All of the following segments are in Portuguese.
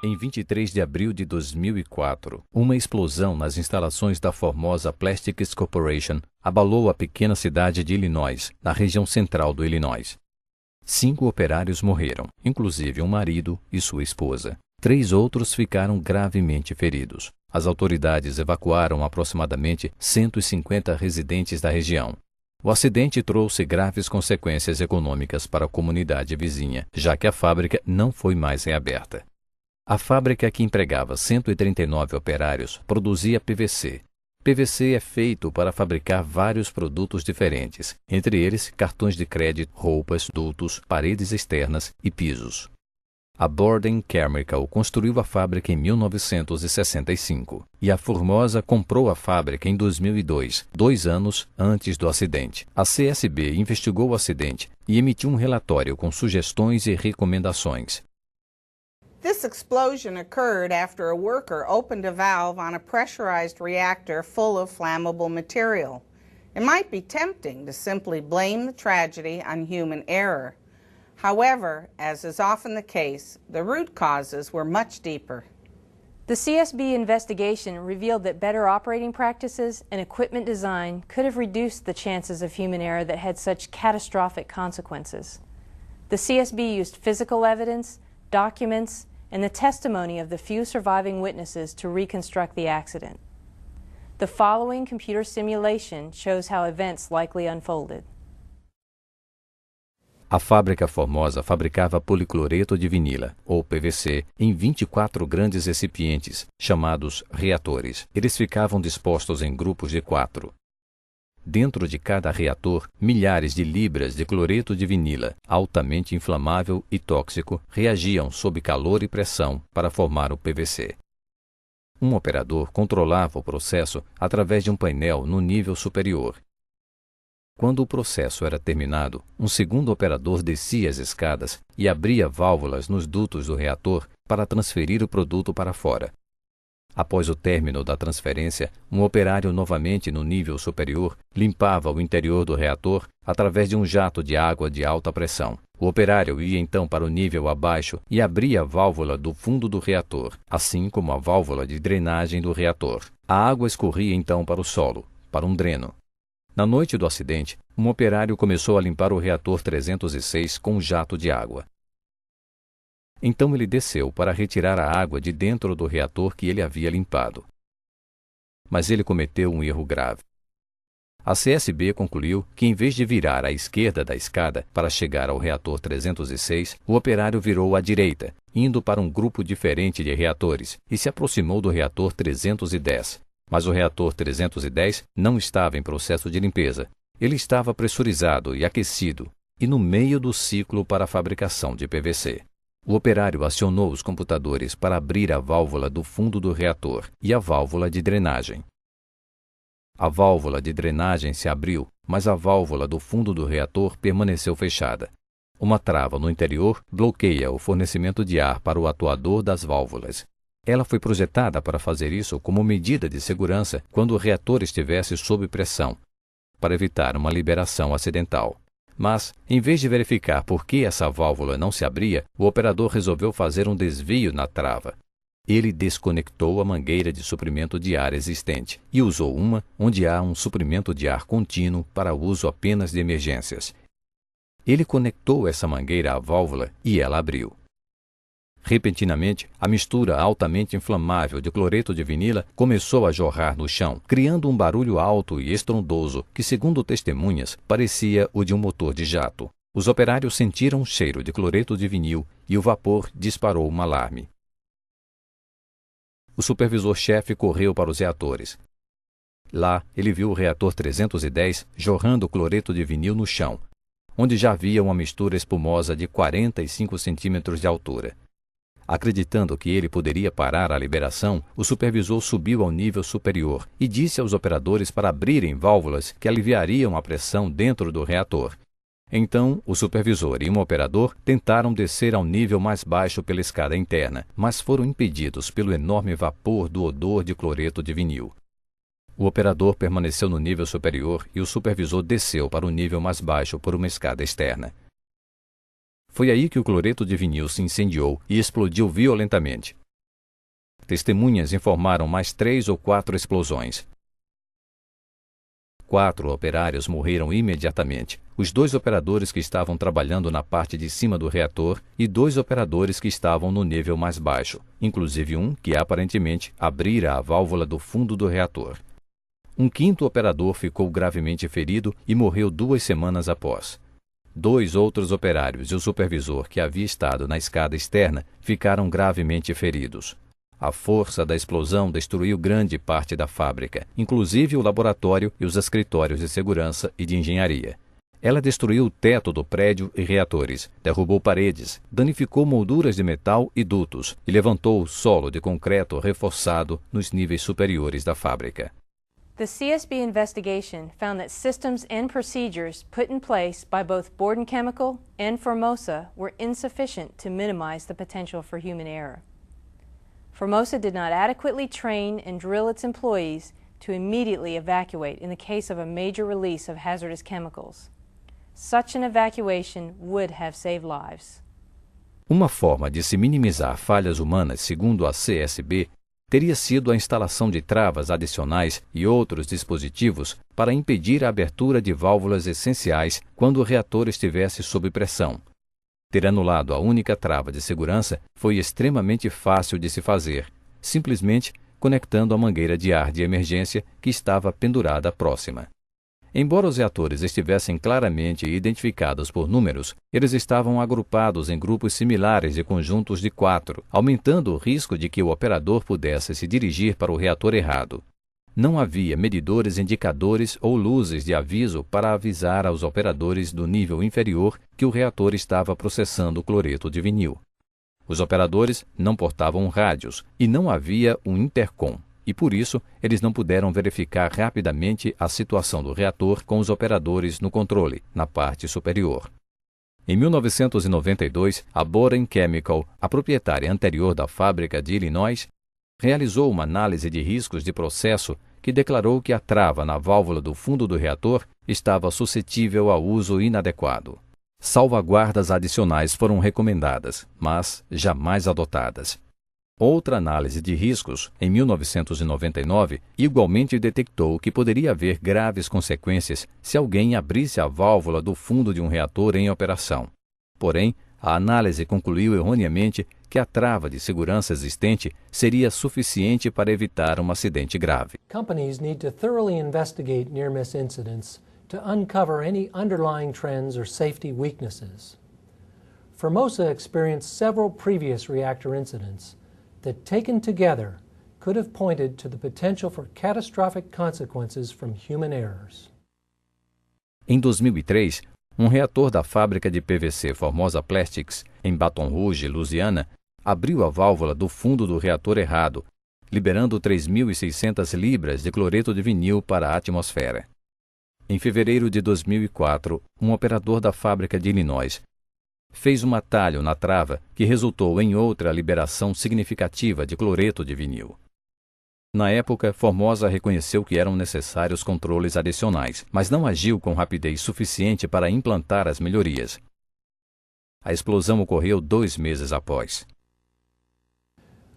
Em 23 de abril de 2004, uma explosão nas instalações da Formosa Plastics Corporation abalou a pequena cidade de Illinois, na região central do Illinois. 5 operários morreram, inclusive um marido e sua esposa. 3 outros ficaram gravemente feridos. As autoridades evacuaram aproximadamente 150 residentes da região. O acidente trouxe graves consequências econômicas para a comunidade vizinha, já que a fábrica não foi mais reaberta. A fábrica, que empregava 139 operários, produzia PVC. PVC é feito para fabricar vários produtos diferentes, entre eles cartões de crédito, roupas, dutos, paredes externas e pisos. A Borden Chemical construiu a fábrica em 1965 e a Formosa comprou a fábrica em 2002, 2 anos antes do acidente. A CSB investigou o acidente e emitiu um relatório com sugestões e recomendações. This explosion occurred after a worker opened a valve on a pressurized reactor full of flammable material. It might be tempting to simply blame the tragedy on human error. However, as is often the case, the root causes were much deeper. The CSB investigation revealed that better operating practices and equipment design could have reduced the chances of human error that had such catastrophic consequences. The CSB used physical evidence, documents, and the testimony of the few surviving witnesses to reconstruct the accident. The following computer simulation shows how events likely unfolded. A fábrica Formosa fabricava policloreto de vinila, ou PVC, em 24 grandes recipientes, chamados reatores. Eles ficavam dispostos em grupos de 4. Dentro de cada reator, milhares de libras de cloreto de vinila, altamente inflamável e tóxico, reagiam sob calor e pressão para formar o PVC. Um operador controlava o processo através de um painel no nível superior. Quando o processo era terminado, um segundo operador descia as escadas e abria válvulas nos dutos do reator para transferir o produto para fora. Após o término da transferência, um operário novamente no nível superior limpava o interior do reator através de um jato de água de alta pressão. O operário ia então para o nível abaixo e abria a válvula do fundo do reator, assim como a válvula de drenagem do reator. A água escorria então para o solo, para um dreno. Na noite do acidente, um operário começou a limpar o reator 306 com um jato de água. Então ele desceu para retirar a água de dentro do reator que ele havia limpado. Mas ele cometeu um erro grave. A CSB concluiu que, em vez de virar à esquerda da escada para chegar ao reator 306, o operário virou à direita, indo para um grupo diferente de reatores, e se aproximou do reator 310. Mas o reator 310 não estava em processo de limpeza. Ele estava pressurizado e aquecido, e no meio do ciclo para a fabricação de PVC. O operário acionou os computadores para abrir a válvula do fundo do reator e a válvula de drenagem. A válvula de drenagem se abriu, mas a válvula do fundo do reator permaneceu fechada. Uma trava no interior bloqueia o fornecimento de ar para o atuador das válvulas. Ela foi projetada para fazer isso como medida de segurança quando o reator estivesse sob pressão, para evitar uma liberação acidental. Mas, em vez de verificar por que essa válvula não se abria, o operador resolveu fazer um desvio na trava. Ele desconectou a mangueira de suprimento de ar existente e usou uma onde há um suprimento de ar contínuo para uso apenas de emergências. Ele conectou essa mangueira à válvula e ela abriu. Repentinamente, a mistura altamente inflamável de cloreto de vinila começou a jorrar no chão, criando um barulho alto e estrondoso que, segundo testemunhas, parecia o de um motor de jato. Os operários sentiram um cheiro de cloreto de vinil e o vapor disparou um alarme. O supervisor-chefe correu para os reatores. Lá, ele viu o reator 310 jorrando cloreto de vinil no chão, onde já havia uma mistura espumosa de 45 centímetros de altura. Acreditando que ele poderia parar a liberação, o supervisor subiu ao nível superior e disse aos operadores para abrirem válvulas que aliviariam a pressão dentro do reator. Então, o supervisor e um operador tentaram descer ao nível mais baixo pela escada interna, mas foram impedidos pelo enorme vapor do odor de cloreto de vinil. O operador permaneceu no nível superior e o supervisor desceu para o nível mais baixo por uma escada externa. Foi aí que o cloreto de vinil se incendiou e explodiu violentamente. Testemunhas informaram mais 3 ou 4 explosões. 4 operários morreram imediatamente, os 2 operadores que estavam trabalhando na parte de cima do reator e 2 operadores que estavam no nível mais baixo, inclusive um que aparentemente abrira a válvula do fundo do reator. Um 5º operador ficou gravemente ferido e morreu 2 semanas após. 2 outros operários e o supervisor que havia estado na escada externa ficaram gravemente feridos. A força da explosão destruiu grande parte da fábrica, inclusive o laboratório e os escritórios de segurança e de engenharia. Ela destruiu o teto do prédio e reatores, derrubou paredes, danificou molduras de metal e dutos e levantou o solo de concreto reforçado nos níveis superiores da fábrica. The CSB investigation found that systems and procedures put in place by both Borden Chemical and Formosa were insufficient to minimize the potential for human error. Formosa did not adequately train and drill its employees to immediately evacuate in the case of a major release of hazardous chemicals. Such an evacuation would have saved lives. Uma forma de se minimizar falhas humanas, segundo a CSB, teria sido a instalação de travas adicionais e outros dispositivos para impedir a abertura de válvulas essenciais quando o reator estivesse sob pressão. Ter anulado a única trava de segurança foi extremamente fácil de se fazer, simplesmente conectando a mangueira de ar de emergência que estava pendurada próxima. Embora os reatores estivessem claramente identificados por números, eles estavam agrupados em grupos similares de conjuntos de 4, aumentando o risco de que o operador pudesse se dirigir para o reator errado. Não havia medidores indicadores ou luzes de aviso para avisar aos operadores do nível inferior que o reator estava processando cloreto de vinil. Os operadores não portavam rádios e não havia um intercom, e por isso eles não puderam verificar rapidamente a situação do reator com os operadores no controle, na parte superior. Em 1992, a Borden Chemical, a proprietária anterior da fábrica de Illinois, realizou uma análise de riscos de processo que declarou que a trava na válvula do fundo do reator estava suscetível a uso inadequado. Salvaguardas adicionais foram recomendadas, mas jamais adotadas. Outra análise de riscos, em 1999, igualmente detectou que poderia haver graves consequências se alguém abrisse a válvula do fundo de um reator em operação. Porém, a análise concluiu erroneamente que a trava de segurança existente seria suficiente para evitar um acidente grave. Companies need to thoroughly investigate near-miss incidents to uncover any underlying trends or safety weaknesses. Formosa experienced several previous reactor incidents that, taken together, could have pointed to the potential for catastrophic consequences from human errors. Em 2003, um reator da fábrica de PVC Formosa Plastics, em Baton Rouge, Louisiana, abriu a válvula do fundo do reator errado, liberando 3.600 libras de cloreto de vinil para a atmosfera. Em fevereiro de 2004, um operador da fábrica de Illinois fez um atalho na trava que resultou em outra liberação significativa de cloreto de vinil. Na época, Formosa reconheceu que eram necessários controles adicionais, mas não agiu com rapidez suficiente para implantar as melhorias. A explosão ocorreu 2 meses após.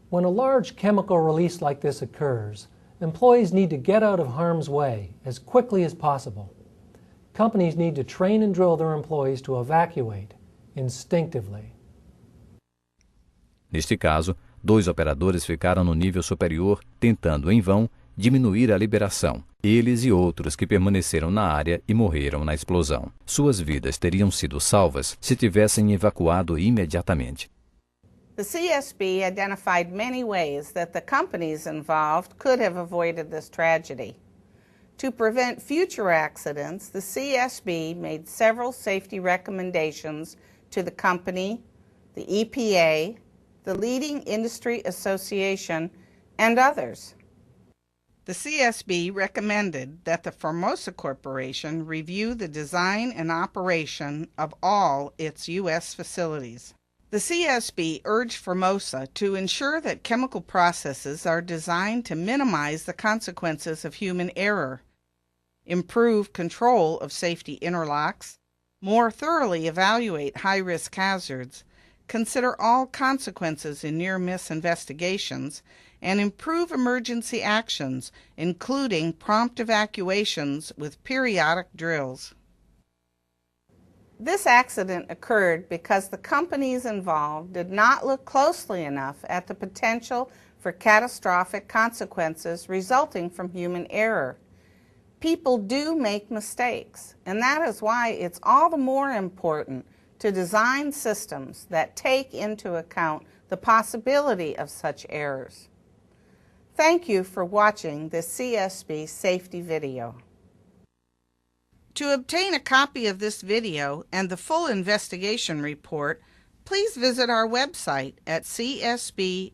When a large chemical release like this occurs, employees need to get out of harm's way as quickly as possible. Companies need to train and drill their employees to evacuate instinctively. Neste caso, 2 operadores ficaram no nível superior, tentando em vão diminuir a liberação. Eles e outros que permaneceram na área e morreram na explosão. Suas vidas teriam sido salvas se tivessem evacuado imediatamente. The CSB identified many ways that the companies involved could have avoided this tragedy. To prevent future accidents, the CSB made several safety recommendations to the company, the EPA, the leading industry association, and others. The CSB recommended that the Formosa Corporation review the design and operation of all its U.S. facilities. The CSB urged Formosa to ensure that chemical processes are designed to minimize the consequences of human error, improve control of safety interlocks, more thoroughly evaluate high-risk hazards, consider all consequences in near-miss investigations, and improve emergency actions, including prompt evacuations with periodic drills. This accident occurred because the companies involved did not look closely enough at the potential for catastrophic consequences resulting from human error. People do make mistakes, and that is why it's all the more important to design systems that take into account the possibility of such errors. Thank you for watching this CSB safety video. To obtain a copy of this video and the full investigation report, please visit our website at csb.gov.